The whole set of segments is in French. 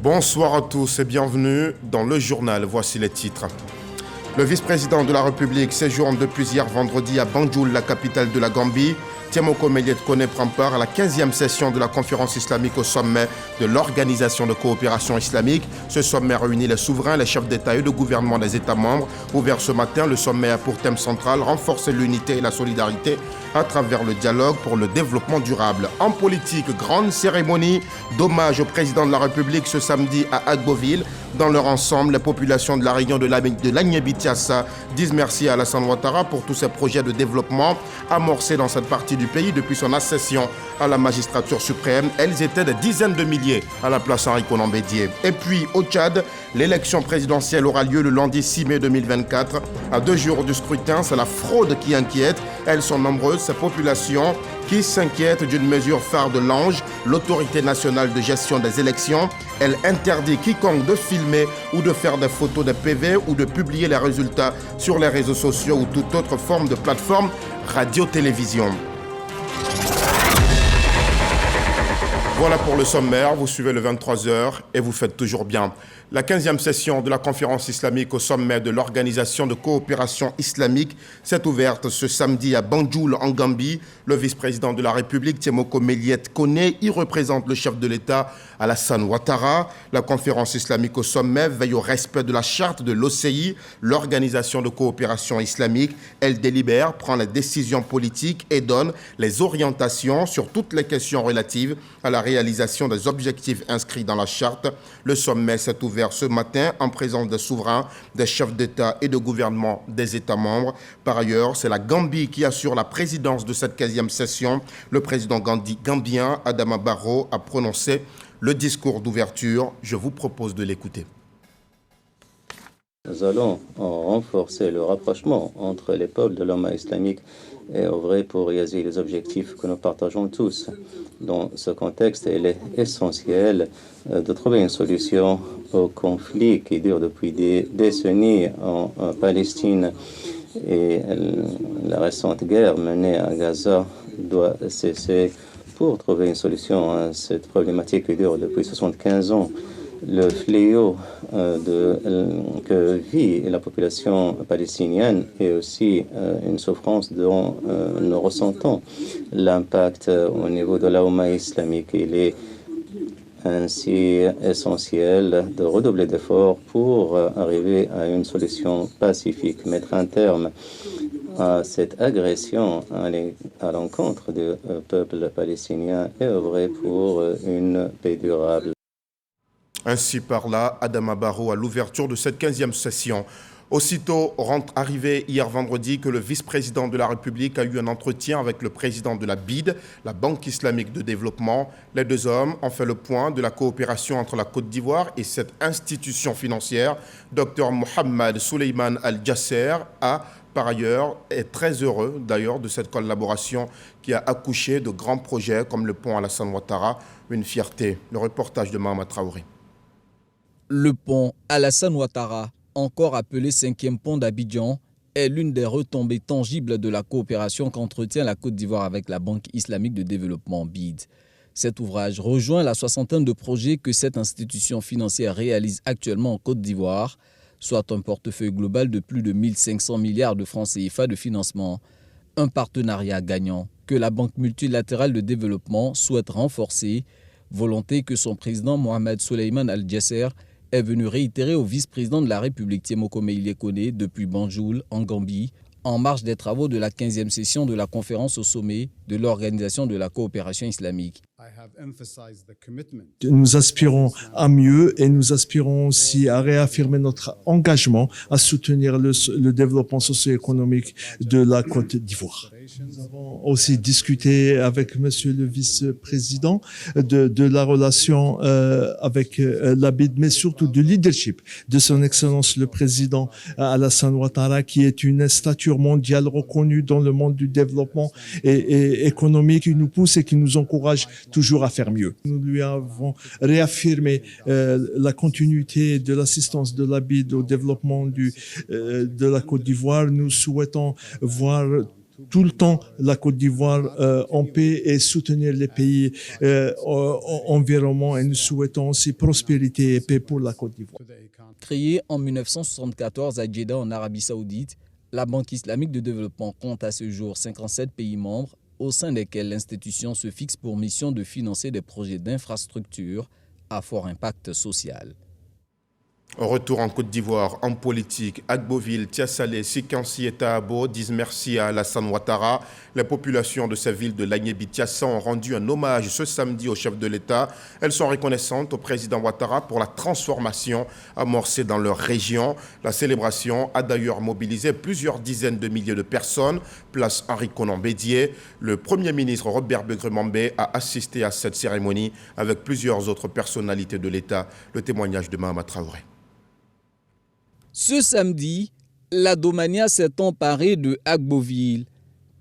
Bonsoir à tous et bienvenue dans le journal. Voici les titres. Le vice-président de la République séjourne depuis hier vendredi à Banjul, la capitale de la Gambie. Temoko Méliès Koné prend part à la 15e session de la conférence islamique au sommet de l'Organisation de coopération islamique. Ce sommet réunit les souverains, les chefs d'État et de gouvernement des États membres. Ouvert ce matin, le sommet a pour thème central renforcer l'unité et la solidarité à travers le dialogue pour le développement durable. En politique, grande cérémonie d'hommage au président de la République ce samedi à Agboville. Dans leur ensemble, les populations de la région de l'Agnébitiassa disent merci à Alassane Ouattara pour tous ces projets de développement amorcés dans cette partie du pays depuis son accession à la magistrature suprême. Elles étaient des dizaines de milliers à la place Henri Konan Bédié. Et puis au Tchad, l'élection présidentielle aura lieu le lundi 6 mai 2024. À 2 jours du scrutin, c'est la fraude qui inquiète. Elles sont nombreuses, ces populations qui s'inquiètent d'une mesure phare de l'ANGE, l'autorité nationale de gestion des élections. Elle interdit quiconque de filmer ou de faire des photos de PV ou de publier les résultats sur les réseaux sociaux ou toute autre forme de plateforme radio-télévision. Voilà pour le sommaire, vous suivez le 23h et vous faites toujours bien. La 15e session de la conférence islamique au sommet de l'Organisation de coopération islamique s'est ouverte ce samedi à Banjul en Gambie. Le vice-président de la République, Temoko Méliès Koné, y représente le chef de l'État, Alassane Ouattara. La conférence islamique au sommet veille au respect de la charte de l'OCI, l'Organisation de coopération islamique. Elle délibère, prend les décisions politiques et donne les orientations sur toutes les questions relatives à la réalisation des objectifs inscrits dans la charte. Le sommet s'est ouvert ce matin en présence des souverains, des chefs d'État et de gouvernement des États membres. Par ailleurs, c'est la Gambie qui assure la présidence de cette 15e session. Le président gambien, Adama Barrow, a prononcé le discours d'ouverture. Je vous propose de l'écouter. Nous allons renforcer le rapprochement entre les peuples de l'Oumma islamique et œuvrer pour réaliser les objectifs que nous partageons tous. Dans ce contexte, il est essentiel de trouver une solution au conflit qui dure depuis des décennies en Palestine, et la récente guerre menée à Gaza doit cesser pour trouver une solution à cette problématique qui dure depuis 75 ans. Le fléau que vit la population palestinienne est aussi une souffrance dont nous ressentons l'impact au niveau de la Oumma islamique. Il est ainsi essentiel de redoubler d'efforts pour arriver à une solution pacifique, mettre un terme à cette agression à l'encontre du peuple palestinien et œuvrer pour une paix durable. Ainsi parla Adama Barrow à l'ouverture de cette 15e session. Aussitôt arrivé hier vendredi que le vice-président de la République a eu un entretien avec le président de la BID, la Banque islamique de développement. Les deux hommes ont fait le point de la coopération entre la Côte d'Ivoire et cette institution financière. Dr Mohamed Souleymane Al-Jasser par ailleurs, est très heureux d'ailleurs de cette collaboration qui a accouché de grands projets comme le pont Alassane Ouattara, une fierté. Le reportage de Mahama Traoré. Le pont Alassane Ouattara, encore appelé 5e pont d'Abidjan, est l'une des retombées tangibles de la coopération qu'entretient la Côte d'Ivoire avec la Banque islamique de développement BID. Cet ouvrage rejoint la soixantaine de projets que cette institution financière réalise actuellement en Côte d'Ivoire, soit un portefeuille global de plus de 1500 milliards de francs CFA de financement. Un partenariat gagnant que la Banque multilatérale de développement souhaite renforcer, volonté que son président Mohamed Souleymane Al-Jasser est venu réitérer au vice-président de la République Temoko Méliès Koné depuis Banjul, en Gambie, en marge des travaux de la 15e session de la conférence au sommet de l'Organisation de la coopération islamique. Nous aspirons à mieux et nous aspirons aussi à réaffirmer notre engagement à soutenir le développement socio-économique de la Côte d'Ivoire. Nous avons aussi discuté avec Monsieur le vice-président de la relation avec la BID, mais surtout du leadership de son Excellence le président Alassane Ouattara, qui est une stature mondiale reconnue dans le monde du développement et économique, qui nous pousse et qui nous encourage toujours à faire mieux. Nous lui avons réaffirmé la continuité de l'assistance de la BID au développement de la Côte d'Ivoire. Nous souhaitons voir tout le temps la Côte d'Ivoire en paix et soutenir les pays environnants, et nous souhaitons aussi prospérité et paix pour la Côte d'Ivoire. Créée en 1974 à Jeddah en Arabie Saoudite, la Banque islamique de développement compte à ce jour 57 pays membres, au sein desquels l'institution se fixe pour mission de financer des projets d'infrastructure à fort impact social. Retour en Côte d'Ivoire, en politique, Agboville, Tiasalé, Sikansi et Tahabo disent merci à Alassane Ouattara. Les populations de ces villes de Lagnébi-Tiassa ont rendu un hommage ce samedi au chef de l'État. Elles sont reconnaissantes au président Ouattara pour la transformation amorcée dans leur région. La célébration a d'ailleurs mobilisé plusieurs dizaines de milliers de personnes. Place Henri Konan Bédié. Le Premier ministre Robert Begré-Mambé a assisté à cette cérémonie avec plusieurs autres personnalités de l'État. Le témoignage de Mahama Traoré. Ce samedi, la Domania s'est emparée de Agboville.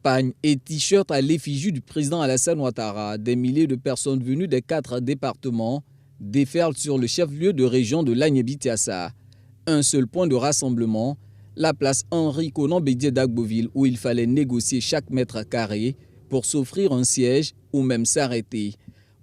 Pagnes et t-shirts à l'effigie du président Alassane Ouattara. Des milliers de personnes venues des 4 départements déferlent sur le chef-lieu de région de Lagnébi-Tiassa. Un seul point de rassemblement, la place Henri Konan Bédié d'Agboville, où il fallait négocier chaque mètre carré pour s'offrir un siège ou même s'arrêter.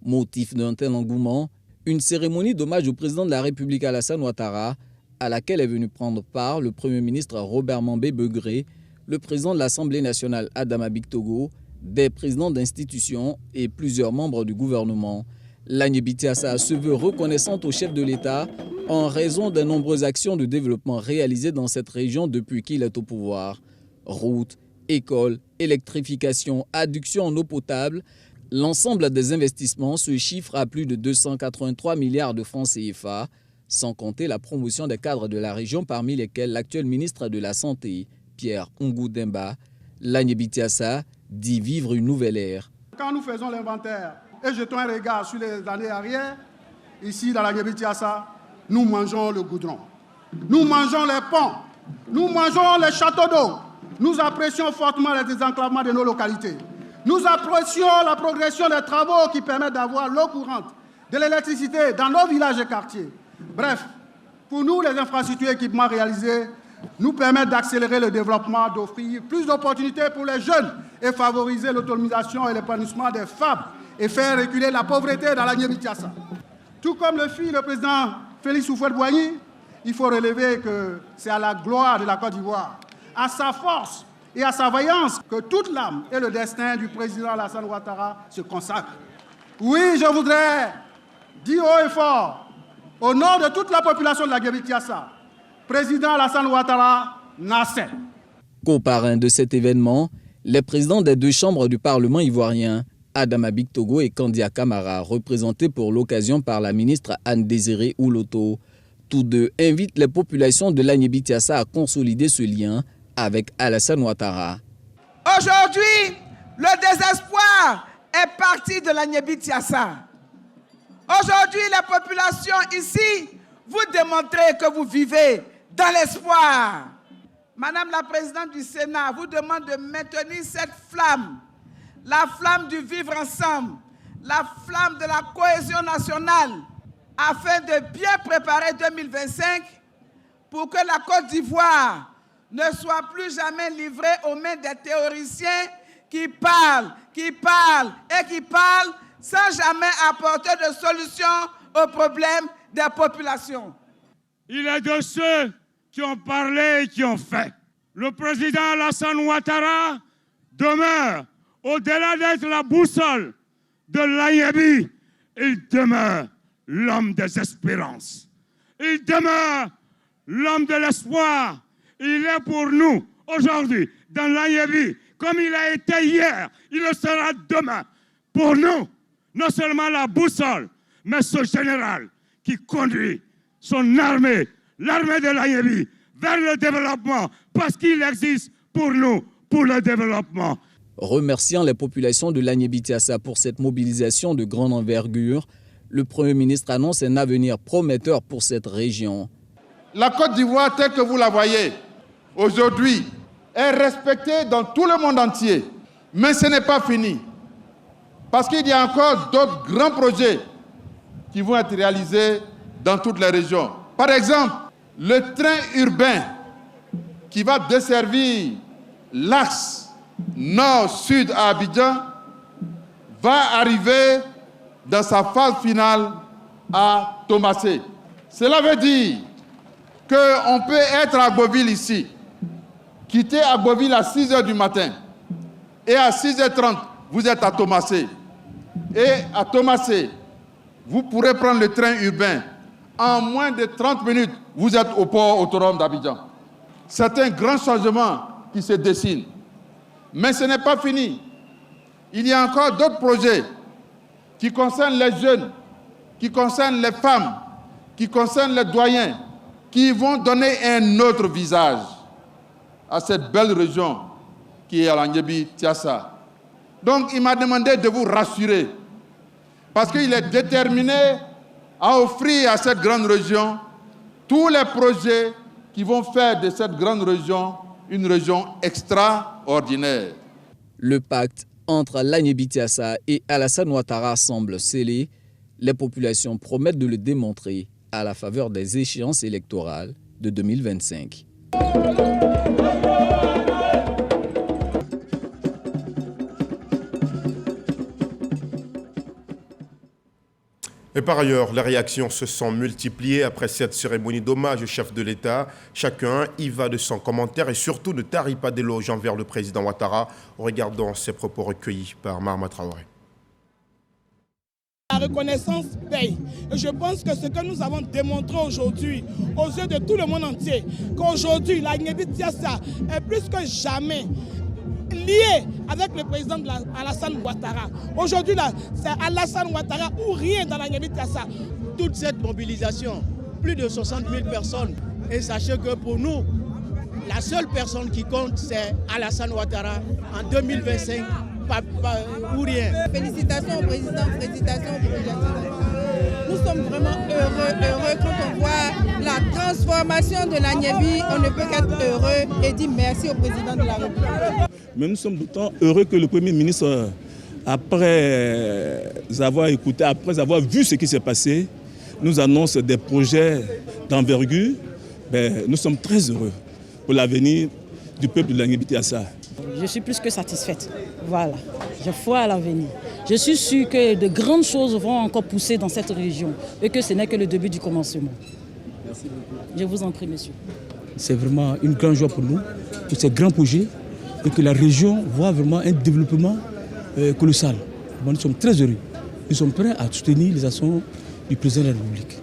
Motif d'un tel engouement, une cérémonie d'hommage au président de la République Alassane Ouattara, à laquelle est venu prendre part le Premier ministre Robert Mambé Begré, le président de l'Assemblée nationale Adama Bictogo, des présidents d'institutions et plusieurs membres du gouvernement. Lagnébi-Tiassa se veut reconnaissante au chef de l'État en raison des nombreuses actions de développement réalisées dans cette région depuis qu'il est au pouvoir. Routes, écoles, électrification, adduction en eau potable, l'ensemble des investissements se chiffre à plus de 283 milliards de francs CFA, sans compter la promotion des cadres de la région parmi lesquels l'actuel ministre de la Santé, Pierre Ngou-Demba. Lagnébi-Tiassa dit vivre une nouvelle ère. Quand nous faisons l'inventaire et jetons un regard sur les années arrière, ici dans Lagnébi-Tiassa, nous mangeons le goudron, nous mangeons les ponts, nous mangeons les châteaux d'eau, nous apprécions fortement les désenclavements de nos localités, nous apprécions la progression des travaux qui permettent d'avoir l'eau courante, de l'électricité dans nos villages et quartiers. Bref, pour nous, les infrastructures et équipements réalisés nous permettent d'accélérer le développement, d'offrir plus d'opportunités pour les jeunes et favoriser l'autonomisation et l'épanouissement des femmes et faire reculer la pauvreté dans Lagnébi-Tiassa. Tout comme le fit le président Félix Houphouët-Boigny, il faut relever que c'est à la gloire de la Côte d'Ivoire, à sa force et à sa vaillance que toute l'âme et le destin du président Alassane Ouattara se consacrent. Oui, je voudrais dire haut et fort, au nom de toute la population de Lagnébi-Tiassa, président Alassane Ouattara, Nasser. Co-parrain de cet événement, les présidents des 2 chambres du Parlement ivoirien, Adama Bictogo et Kandia Camara, représentés pour l'occasion par la ministre Anne-Désirée Ouloto. Tous deux invitent les populations de Lagnébi-Tiassa à consolider ce lien avec Alassane Ouattara. Aujourd'hui, le désespoir est parti de Lagnébi-Tiassa. Aujourd'hui, les populations ici, vous démontrez que vous vivez dans l'espoir. Madame la présidente du Sénat vous demande de maintenir cette flamme, la flamme du vivre ensemble, la flamme de la cohésion nationale, afin de bien préparer 2025 pour que la Côte d'Ivoire ne soit plus jamais livrée aux mains des théoriciens qui parlent sans jamais apporter de solution aux problèmes des populations. Il est de ceux qui ont parlé et qui ont fait. Le président Alassane Ouattara demeure, au-delà d'être la boussole de l'Aïebi, il demeure l'homme des espérances. Il demeure l'homme de l'espoir. Il est pour nous, aujourd'hui, dans l'Aïebi, comme il a été hier, il le sera demain. Pour nous, non seulement la boussole, mais ce général qui conduit son armée, l'armée de l'Aïebi, vers le développement, parce qu'il existe pour nous, pour le développement. Remerciant les populations de Lagnébi-Tiassa pour cette mobilisation de grande envergure, le Premier ministre annonce un avenir prometteur pour cette région. La Côte d'Ivoire, telle que vous la voyez aujourd'hui, est respectée dans tout le monde entier. Mais ce n'est pas fini. Parce qu'il y a encore d'autres grands projets qui vont être réalisés dans toutes les régions. Par exemple, le train urbain qui va desservir l'axe nord-sud à Abidjan va arriver dans sa phase finale à Tomassé. Cela veut dire qu'on peut être à Agboville ici, quitter Agboville à 6 h du matin, et à 6 h 30, vous êtes à Tomassé. Et à Tomassé, vous pourrez prendre le train urbain. En moins de 30 minutes, vous êtes au port autonome d'Abidjan. C'est un grand changement qui se dessine. Mais ce n'est pas fini. Il y a encore d'autres projets qui concernent les jeunes, qui concernent les femmes, qui concernent les doyens, qui vont donner un autre visage à cette belle région qui est à la Niébi-Tiassa. Donc il m'a demandé de vous rassurer, parce qu'il est déterminé à offrir à cette grande région tous les projets qui vont faire de cette grande région une région extraordinaire. Le pacte entre l'Agnébi-Tiassa et Alassane Ouattara semble scellé. Les populations promettent de le démontrer à la faveur des échéances électorales de 2025. Et par ailleurs, les réactions se sont multipliées après cette cérémonie d'hommage au chef de l'État. Chacun y va de son commentaire et surtout ne tarit pas d'éloges envers le président Ouattara. Regardons ces propos recueillis par Mahama Traoré. La reconnaissance paye. Et je pense que ce que nous avons démontré aujourd'hui, aux yeux de tout le monde entier, qu'aujourd'hui, la Niébi-Tiassa est plus que jamais lié avec le président de Alassane Ouattara. Aujourd'hui, c'est Alassane Ouattara ou rien dans la Niébi-Tiassa. Toute cette mobilisation, plus de 60 000 personnes, et sachez que pour nous, la seule personne qui compte, c'est Alassane Ouattara en 2025, ou rien. Félicitations au président, félicitations au population. Nous sommes vraiment heureux quand on voit la transformation de la Niébi. On ne peut qu'être heureux et dire merci au président de la République. Mais nous sommes d'autant heureux que le Premier ministre, après avoir écouté, après avoir vu ce qui s'est passé, nous annonce des projets d'envergure. Nous sommes très heureux pour l'avenir du peuple de la Niébi-Tiassa. Je suis plus que satisfaite. Voilà, j'ai foi à l'avenir. Je suis sûre que de grandes choses vont encore pousser dans cette région et que ce n'est que le début du commencement. Merci beaucoup. Je vous en prie, monsieur. C'est vraiment une grande joie pour nous, pour ces grands projets, et que la région voit vraiment un développement colossal. Nous sommes très heureux. Nous sommes prêts à soutenir les actions du président de la République.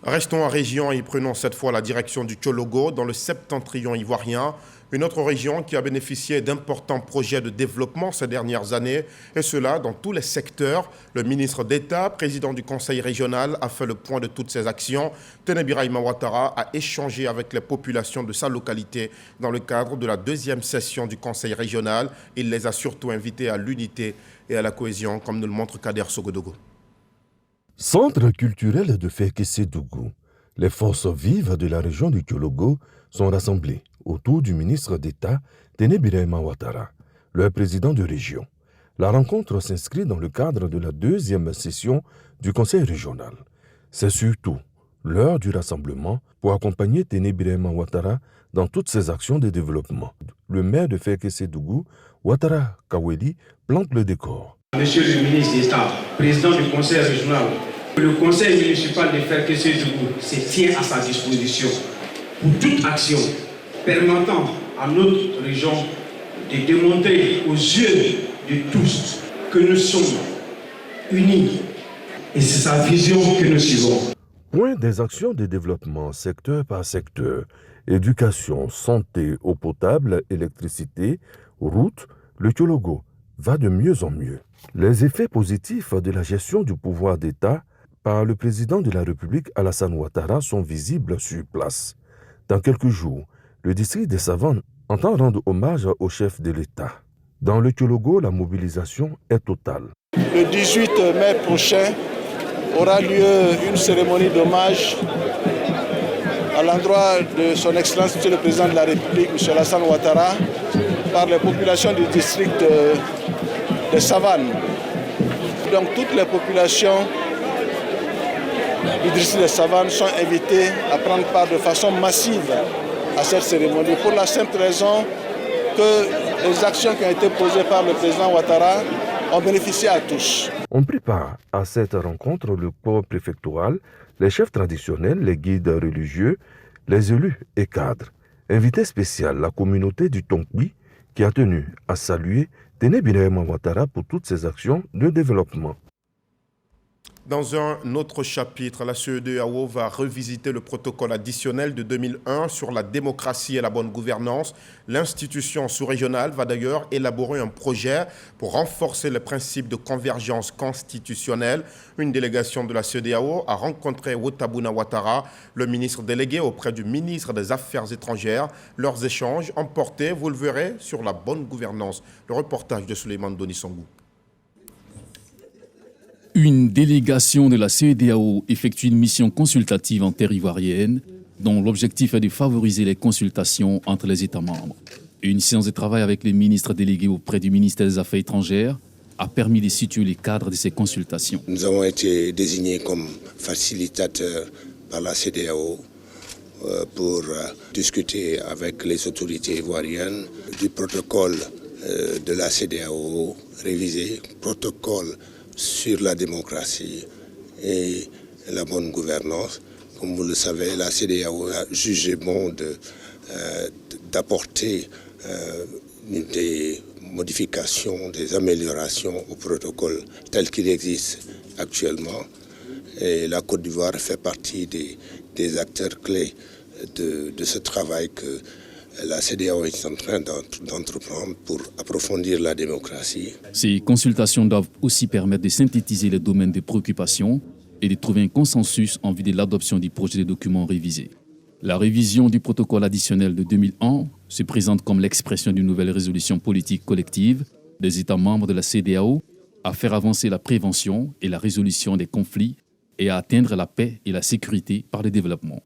Restons en région et prenons cette fois la direction du Tchologo, dans le septentrion ivoirien, une autre région qui a bénéficié d'importants projets de développement ces dernières années, et cela dans tous les secteurs. Le ministre d'État, président du Conseil régional, a fait le point de toutes ces actions. Téné Birahima Ouattara a échangé avec les populations de sa localité dans le cadre de la deuxième session du Conseil régional. Il les a surtout invités à l'unité et à la cohésion, comme nous le montre Kader Sogodogo. Centre culturel de Fekese-Dougou, les forces vives de la région du Tchologo sont rassemblées autour du ministre d'État Téné Birahima Ouattara, le président de région. La rencontre s'inscrit dans le cadre de la deuxième session du Conseil régional. C'est surtout l'heure du rassemblement pour accompagner Téné Birahima Ouattara dans toutes ses actions de développement. Le maire de Fekese-Dougou, Ouattara Kaweli, plante le décor. Monsieur le ministre d'État, président du Conseil régional, le Conseil municipal de Fekese-Dougou se tient à sa disposition pour toute action permettant à notre région de démontrer aux yeux de tous que nous sommes unis. Et c'est sa vision que nous suivons. Point des actions de développement secteur par secteur, éducation, santé, eau potable, électricité, route, le Tchologo va de mieux en mieux. Les effets positifs de la gestion du pouvoir d'État par le président de la République Alassane Ouattara sont visibles sur place. Dans quelques jours, le district des Savanes entend rendre hommage au chef de l'État. Dans le Tchologo, la mobilisation est totale. Le 18 mai prochain aura lieu une cérémonie d'hommage à l'endroit de son Excellence, Monsieur le Président de la République, M. Alassane Ouattara, par les populations du district des Savanes. Donc toutes les populations du district des Savanes sont invitées à prendre part de façon massive à cette cérémonie, pour la simple raison que les actions qui ont été posées par le président Ouattara ont bénéficié à tous. On prépare à cette rencontre le corps préfectoral, les chefs traditionnels, les guides religieux, les élus et cadres. Invité spécial, la communauté du Tonkbi qui a tenu à saluer Téné Birahima Ouattara pour toutes ses actions de développement. Dans un autre chapitre, la CEDEAO va revisiter le protocole additionnel de 2001 sur la démocratie et la bonne gouvernance. L'institution sous-régionale va d'ailleurs élaborer un projet pour renforcer les principes de convergence constitutionnelle. Une délégation de la CEDEAO a rencontré Wothabuna Ouattara, le ministre délégué auprès du ministre des Affaires étrangères. Leurs échanges ont porté, vous le verrez, sur la bonne gouvernance. Le reportage de Souleymane Donisongou. Une délégation de la CEDEAO effectue une mission consultative en terre ivoirienne dont l'objectif est de favoriser les consultations entre les États membres. Une séance de travail avec les ministres délégués auprès du ministère des Affaires étrangères a permis de situer les cadres de ces consultations. Nous avons été désignés comme facilitateurs par la CEDEAO pour discuter avec les autorités ivoiriennes du protocole de la CEDEAO révisé, protocole sur la démocratie et la bonne gouvernance. Comme vous le savez, la CEDEAO a jugé bon d'apporter des modifications, des améliorations au protocole tel qu'il existe actuellement. Et la Côte d'Ivoire fait partie des acteurs clés de ce travail que la CEDEAO est en train d'entreprendre pour approfondir la démocratie. Ces consultations doivent aussi permettre de synthétiser les domaines de préoccupation et de trouver un consensus en vue de l'adoption du projet de document révisé. La révision du protocole additionnel de 2001 se présente comme l'expression d'une nouvelle résolution politique collective des États membres de la CEDEAO à faire avancer la prévention et la résolution des conflits et à atteindre la paix et la sécurité par le développement.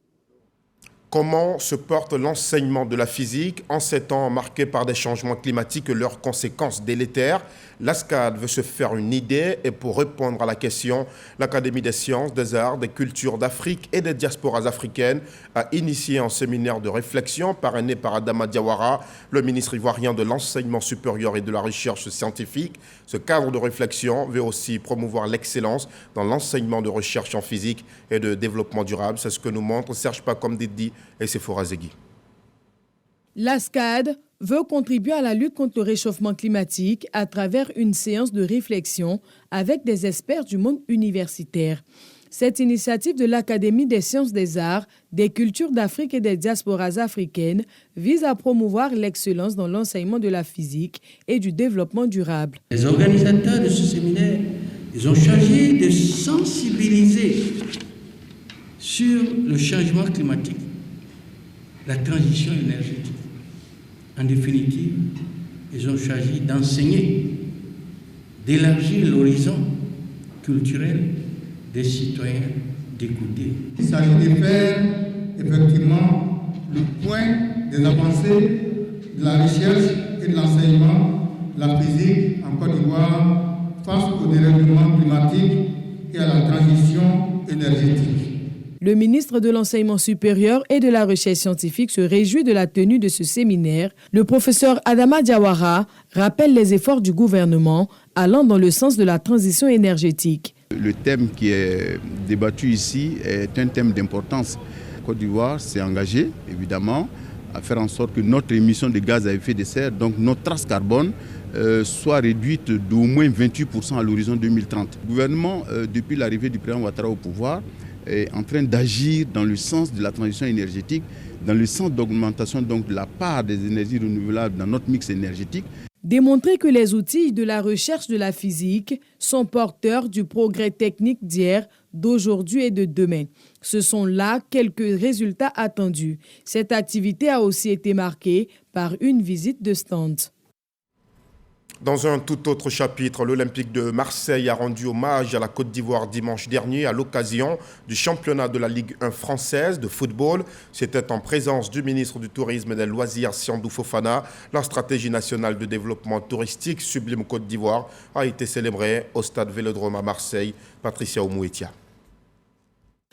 Comment se porte l'enseignement de la physique en ces temps marqués par des changements climatiques et leurs conséquences délétères? L'ASCAD veut se faire une idée et pour répondre à la question, l'Académie des sciences, des arts, des cultures d'Afrique et des diasporas africaines a initié un séminaire de réflexion parrainé par Adama Diawara, le ministre ivoirien de l'enseignement supérieur et de la recherche scientifique. Ce cadre de réflexion veut aussi promouvoir l'excellence dans l'enseignement de recherche en physique et de développement durable. C'est ce que nous montre Serge Pacom Didi et Sephora Zegui. L'ASCAD veut contribuer à la lutte contre le réchauffement climatique à travers une séance de réflexion avec des experts du monde universitaire. Cette initiative de l'Académie des sciences des arts, des cultures d'Afrique et des diasporas africaines vise à promouvoir l'excellence dans l'enseignement de la physique et du développement durable. Les organisateurs de ce séminaire, ils ont choisi de sensibiliser sur le changement climatique, la transition énergétique. En définitive, ils ont choisi d'enseigner, d'élargir l'horizon culturel des citoyens, d'écouter. Il s'agit de faire effectivement le point des avancées de la recherche et de l'enseignement, la physique en Côte d'Ivoire face au dérèglement climatique et à la transition énergétique. Le ministre de l'Enseignement supérieur et de la Recherche scientifique se réjouit de la tenue de ce séminaire. Le professeur Adama Diawara rappelle les efforts du gouvernement allant dans le sens de la transition énergétique. Le thème qui est débattu ici est un thème d'importance. Côte d'Ivoire s'est engagée, évidemment, à faire en sorte que notre émission de gaz à effet de serre, donc notre trace carbone, soit réduite d'au moins 28% à l'horizon 2030. Le gouvernement, depuis l'arrivée du président Ouattara au pouvoir, est en train d'agir dans le sens de la transition énergétique, dans le sens d'augmentation donc de la part des énergies renouvelables dans notre mix énergétique. Démontrer que les outils de la recherche de la physique sont porteurs du progrès technique d'hier, d'aujourd'hui et de demain. Ce sont là quelques résultats attendus. Cette activité a aussi été marquée par une visite de stand. Dans un tout autre chapitre, l'Olympique de Marseille a rendu hommage à la Côte d'Ivoire dimanche dernier à l'occasion du championnat de la Ligue 1 française de football. C'était en présence du ministre du Tourisme et des Loisirs, Siandou Fofana. La stratégie nationale de développement touristique Sublime Côte d'Ivoire a été célébrée au stade Vélodrome à Marseille. Patricia Oumouetia.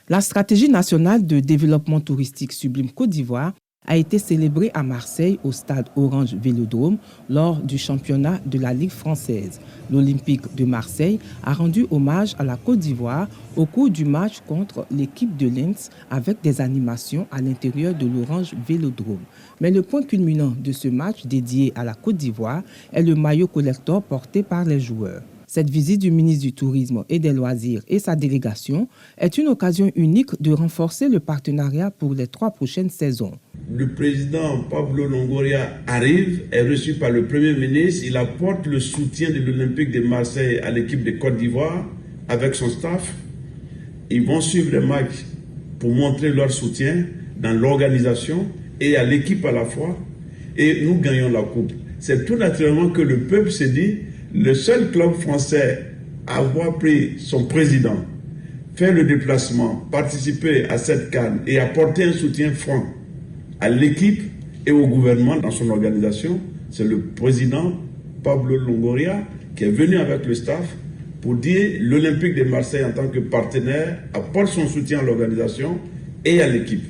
La stratégie nationale de développement touristique Sublime Côte d'Ivoire a été célébré à Marseille au stade Orange Vélodrome lors du championnat de la Ligue française. L'Olympique de Marseille a rendu hommage à la Côte d'Ivoire au cours du match contre l'équipe de Lens avec des animations à l'intérieur de l'Orange Vélodrome. Mais le point culminant de ce match dédié à la Côte d'Ivoire est le maillot collector porté par les joueurs. Cette visite du ministre du Tourisme et des Loisirs et sa délégation est une occasion unique de renforcer le partenariat pour les 3 prochaines saisons. Le président Pablo Longoria arrive, est reçu par le Premier ministre. Il apporte le soutien de l'Olympique de Marseille à l'équipe de Côte d'Ivoire avec son staff. Ils vont suivre les matchs pour montrer leur soutien dans l'organisation et à l'équipe à la fois. Et nous gagnons la coupe. C'est tout naturellement que le peuple s'est dit, le seul club français à avoir pris son président, faire le déplacement, participer à cette CAN et apporter un soutien franc à l'équipe et au gouvernement dans son organisation, c'est le président Pablo Longoria qui est venu avec le staff pour dire l'Olympique de Marseille en tant que partenaire apporte son soutien à l'organisation et à l'équipe.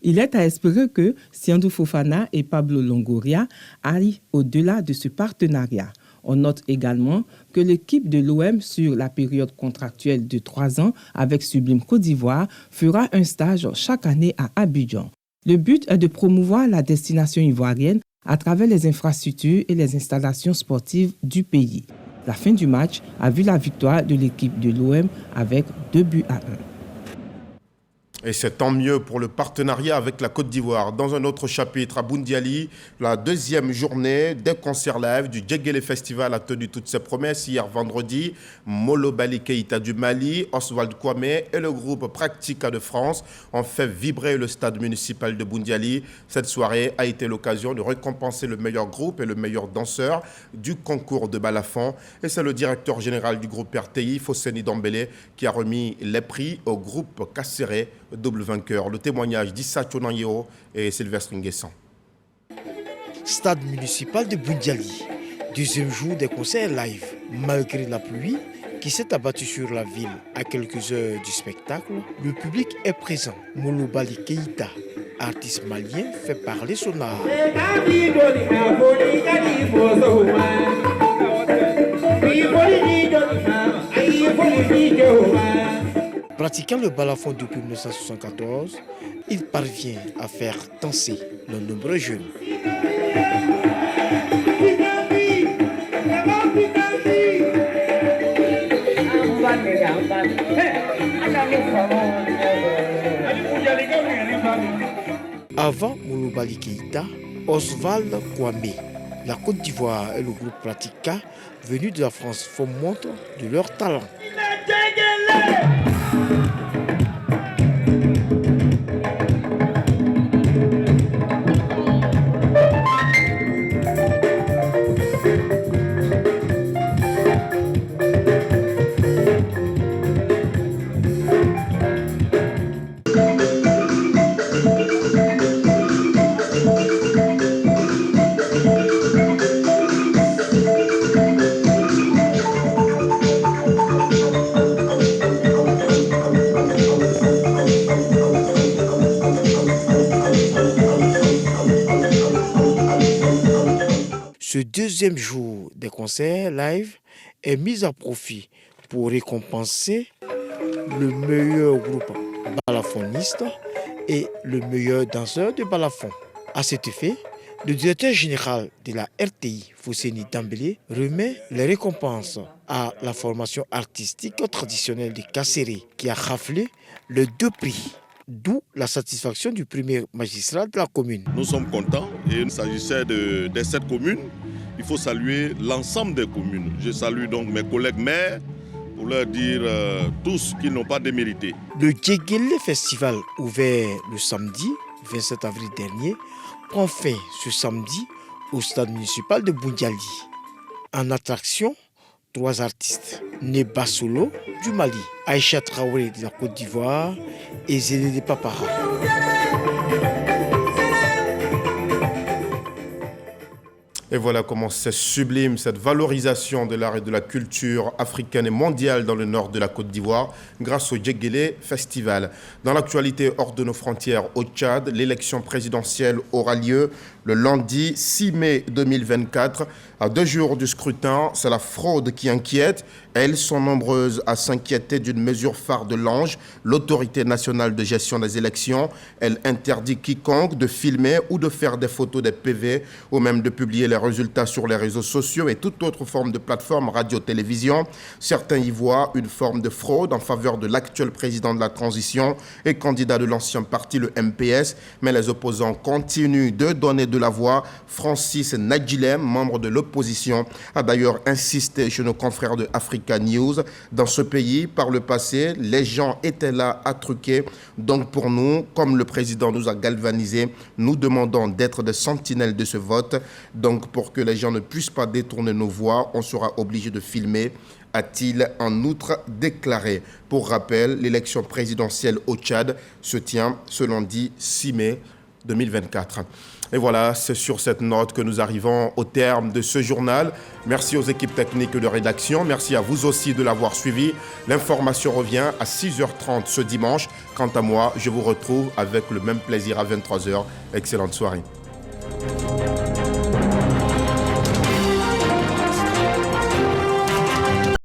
Il est à espérer que Siandou Fofana et Pablo Longoria aillent au-delà de ce partenariat. On note également que l'équipe de l'OM sur la période contractuelle de 3 ans avec Sublime Côte d'Ivoire fera un stage chaque année à Abidjan. Le but est de promouvoir la destination ivoirienne à travers les infrastructures et les installations sportives du pays. La fin du match a vu la victoire de l'équipe de l'OM avec 2-1. Et c'est tant mieux pour le partenariat avec la Côte d'Ivoire. Dans un autre chapitre, à Boundiali, la 2e journée des concerts live du Djegele Festival a tenu toutes ses promesses. Hier vendredi, Molo Bali Keïta du Mali, Oswald Kwame et le groupe Practica de France ont fait vibrer le stade municipal de Boundiali. Cette soirée a été l'occasion de récompenser le meilleur groupe et le meilleur danseur du concours de Balafon. Et c'est le directeur général du groupe RTI, Fosseni Dambélé, qui a remis les prix au groupe Kasséré, double vainqueur. Le témoignage d'Issa Chonanyeo et Sylvestre Nguessan. Stade municipal de Boundiali, 2e jour des concerts live. Malgré la pluie qui s'est abattue sur la ville à quelques heures du spectacle, le public est présent. Molo Bali Keïta, artiste malien, fait parler son art. Pratiquant le balafon depuis 1974, il parvient à faire danser de nombreux jeunes. Avant Molo Bali Keïta, Oswald Kwame, la Côte d'Ivoire et le groupe Practica venus de la France font montre de leur talent. Ce 2e jour des concerts live est mis à profit pour récompenser le meilleur groupe balafoniste et le meilleur danseur de balafon. À cet effet, le directeur général de la RTI, Fosseni Dambélé, remet les récompenses à la formation artistique traditionnelle de Kasséré qui a raflé les 2 prix. D'où la satisfaction du premier magistrat de la commune. Nous sommes contents et il s'agissait de 7 communes. Il faut saluer l'ensemble des communes. Je salue donc mes collègues maires pour leur dire tous qu'ils n'ont pas démérité. Le Djegele Festival, ouvert le samedi 27 avril dernier, prend fin ce samedi au stade municipal de Boundiali. En attraction, 3 artistes, Neba Solo du Mali, Aïcha Traoré de la Côte d'Ivoire et Zélédé Papara. Et voilà comment c'est sublime, cette valorisation de l'art et de la culture africaine et mondiale dans le nord de la Côte d'Ivoire grâce au Djegele Festival. Dans l'actualité hors de nos frontières au Tchad, l'élection présidentielle aura lieu le lundi 6 mai 2024. À 2 jours du scrutin, c'est la fraude qui inquiète. Elles sont nombreuses à s'inquiéter d'une mesure phare de l'ANGE, l'autorité nationale de gestion des élections. Elle interdit quiconque de filmer ou de faire des photos des PV ou même de publier les résultats sur les réseaux sociaux et toute autre forme de plateforme radio-télévision. Certains y voient une forme de fraude en faveur de l'actuel président de la transition et candidat de l'ancien parti, le MPS. Mais les opposants continuent de donner de la voix. Francis Nadjilem, membre de l'opposition, a d'ailleurs insisté chez nos confrères de Africa News. Dans ce pays, par le passé, les gens étaient là à truquer. Donc pour nous, comme le président nous a galvanisés, nous demandons d'être des sentinelles de ce vote. Donc pour que les gens ne puissent pas détourner nos voix, on sera obligé de filmer, a-t-il en outre déclaré. Pour rappel, l'élection présidentielle au Tchad se tient ce lundi 6 mai 2024. Et voilà, c'est sur cette note que nous arrivons au terme de ce journal. Merci aux équipes techniques de rédaction. Merci à vous aussi de l'avoir suivi. L'information revient à 6h30 ce dimanche. Quant à moi, je vous retrouve avec le même plaisir à 23h. Excellente soirée.